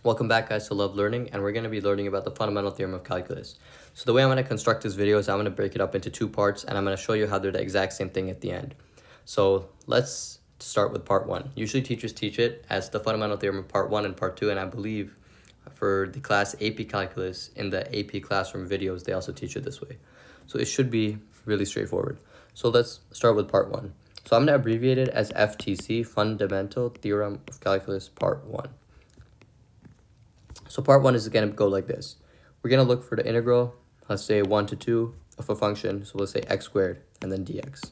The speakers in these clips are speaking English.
Welcome back, guys, to Love Learning, and we're going to be learning about the fundamental theorem of calculus. So the way I'm going to construct this video is I'm going to break it up into two parts, and I'm going to show you how they're the exact same thing at the end. So let's start with part one. Usually teachers teach it as the fundamental theorem of part one and part two, and I believe for the class AP Calculus in the AP Classroom videos, they also teach it this way. So it should be really straightforward. So let's start with part one. So I'm going to abbreviate it as FTC, Fundamental Theorem of Calculus, part one. So part one is going to go like this. We're going to look for the integral, let's say 1 to 2 of a function. So let's say x squared and then dx.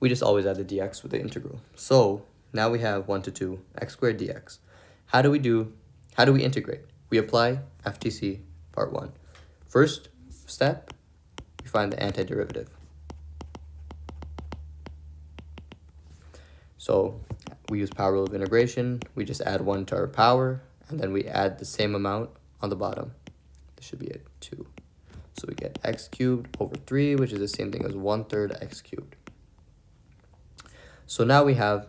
We just always add the dx with the integral. So now we have 1 to 2 x squared dx. How do we integrate? We apply FTC part one. First step, we find the antiderivative. So we use power rule of integration. We just add 1 to our power, and then we add the same amount on the bottom. This should be a 2. So we get x cubed over 3, which is the same thing as 1/3 x cubed. So now we have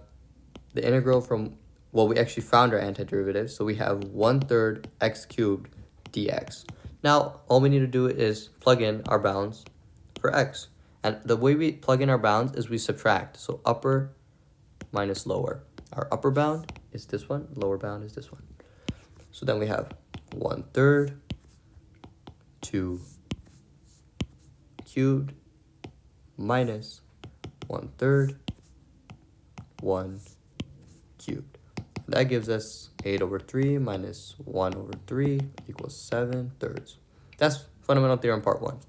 the integral from, well, we actually found our antiderivative. So we have 1/3 x cubed dx. Now, all we need to do is plug in our bounds for x. And the way we plug in our bounds is we subtract. So upper minus lower. Our upper bound is this one, lower bound is this one. So then we have 1/3 2 cubed minus 1/3 1 cubed. That gives us 8 over 3 minus 1 over 3 equals 7/3. That's fundamental theorem part one.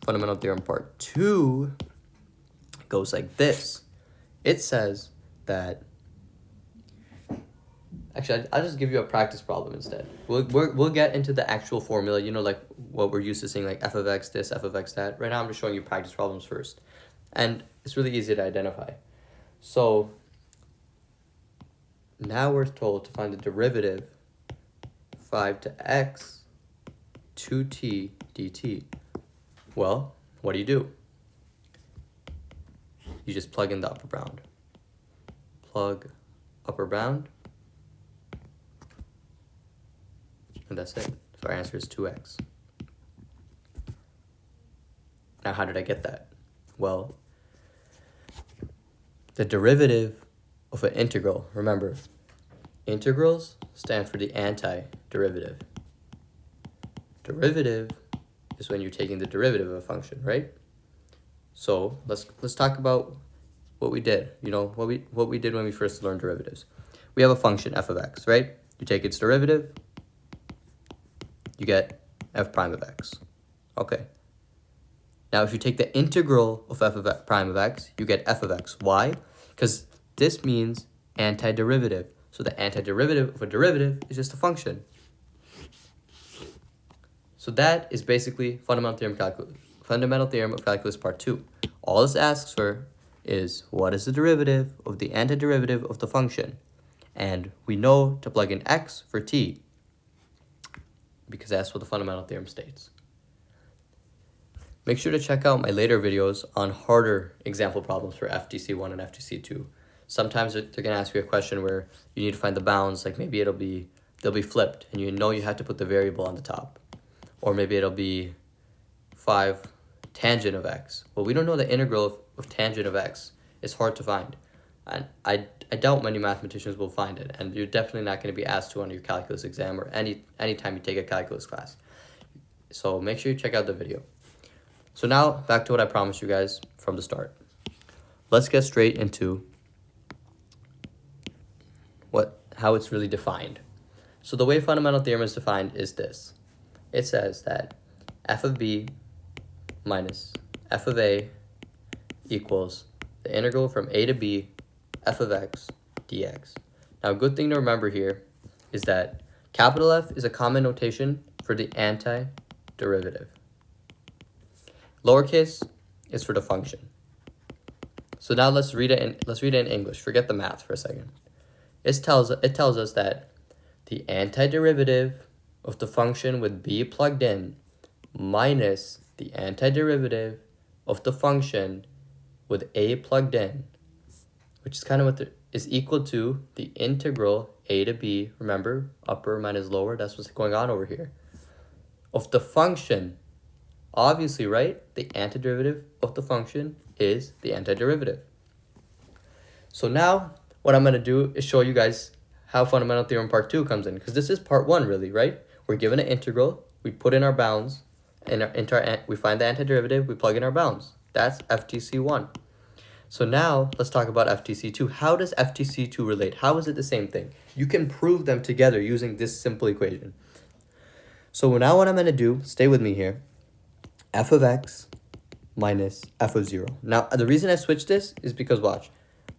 Fundamental theorem part two goes like this. It says that, actually, I'll just give you a practice problem instead. We'll get into the actual formula, you know, like what we're used to seeing, like f of x this, f of x that. Right now I'm just showing you practice problems first. And it's really easy to identify. So now we're told to find the derivative 5 to x 2t dt. Well, what do? You just plug in the upper bound. Plug upper bound. And that's it. So our answer is 2x. Now, how did I get that? Well, the derivative of an integral, remember, integrals stand for the antiderivative. Derivative is when you're taking the derivative of a function, right? So let's talk about what we did. You know, what we did when we first learned derivatives. We have a function f of x, right? You take its derivative, you get f prime of x. Okay. Now, if you take the integral of f of x prime of x, you get f of x. Why? Because this means antiderivative. So the antiderivative of a derivative is just a function. So that is basically fundamental theorem of calculus part two. All this asks for is what is the derivative of the antiderivative of the function? And we know to plug in x for t, because that's what the fundamental theorem states. Make sure to check out my later videos on harder example problems for FTC1 and FTC2. Sometimes they're going to ask you a question where you need to find the bounds, like maybe they'll be flipped, and you know you have to put the variable on the top. Or maybe it'll be 5 tangent of x. Well, we don't know the integral of tangent of x. It's hard to find. And I doubt many mathematicians will find it, and you're definitely not going to be asked to on your calculus exam or anytime you take a calculus class. So make sure you check out the video. So now back to what I promised you guys from the start. Let's get straight into how it's really defined. So the way fundamental theorem is defined is this. It says that f of b minus f of a equals the integral from a to b f of x dx. Now, a good thing to remember here is that capital F is a common notation for the antiderivative. Lowercase is for the function. So now let's read it in English. Forget the math for a second. It tells us that the antiderivative of the function with b plugged in minus the antiderivative of the function with a plugged in, which is kind of what is equal to the integral a to b, remember, upper minus lower, that's what's going on over here, of the function. Obviously, right? The antiderivative of the function is the antiderivative. So now, what I'm going to do is show you guys how fundamental theorem part 2 comes in, because this is part 1 really, right? We're given an integral, we put in our bounds, and we find the antiderivative, we plug in our bounds. That's FTC1. So now, let's talk about FTC2. How does FTC2 relate? How is it the same thing? You can prove them together using this simple equation. So now what I'm going to do, stay with me here, f of x minus f of 0. Now, the reason I switched this is because, watch,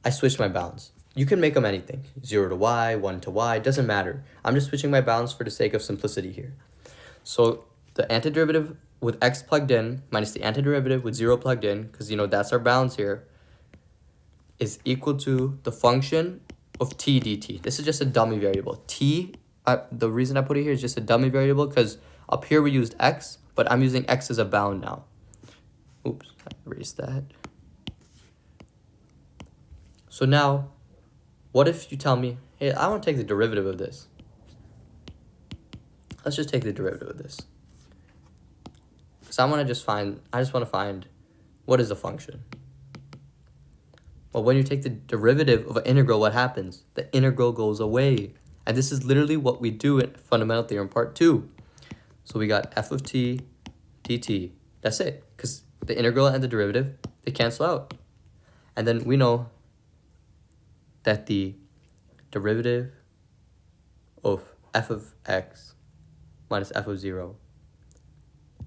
I switched my bounds. You can make them anything. 0 to y, 1 to y, doesn't matter. I'm just switching my bounds for the sake of simplicity here. So the antiderivative with x plugged in minus the antiderivative with 0 plugged in, because, you know, that's our bounds here, is equal to the function of t dt. This is just a dummy variable. The reason I put it here is just a dummy variable because up here we used x, but I'm using x as a bound now. Oops, I erased that. So now, what if you tell me, hey, I want to take the derivative of this. Let's just take the derivative of this. Because I just want to find what is the function. Well, when you take the derivative of an integral, what happens? The integral goes away. And this is literally what we do in fundamental theorem part 2. So we got f of t dt. That's it. Because the integral and the derivative, they cancel out. And then we know that the derivative of f of x minus f of 0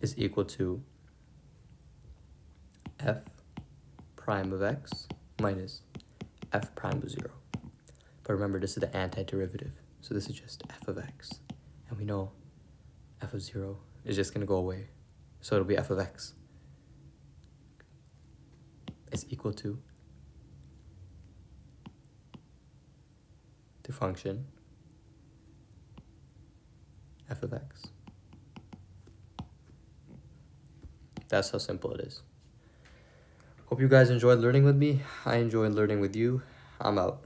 is equal to f prime of x minus f prime of 0. But remember, this is the antiderivative. So this is just f of x. And we know f of 0 is just going to go away. So it'll be f of x is equal to the function f of x. That's how simple it is. Hope you guys enjoyed learning with me. I enjoyed learning with you. I'm out.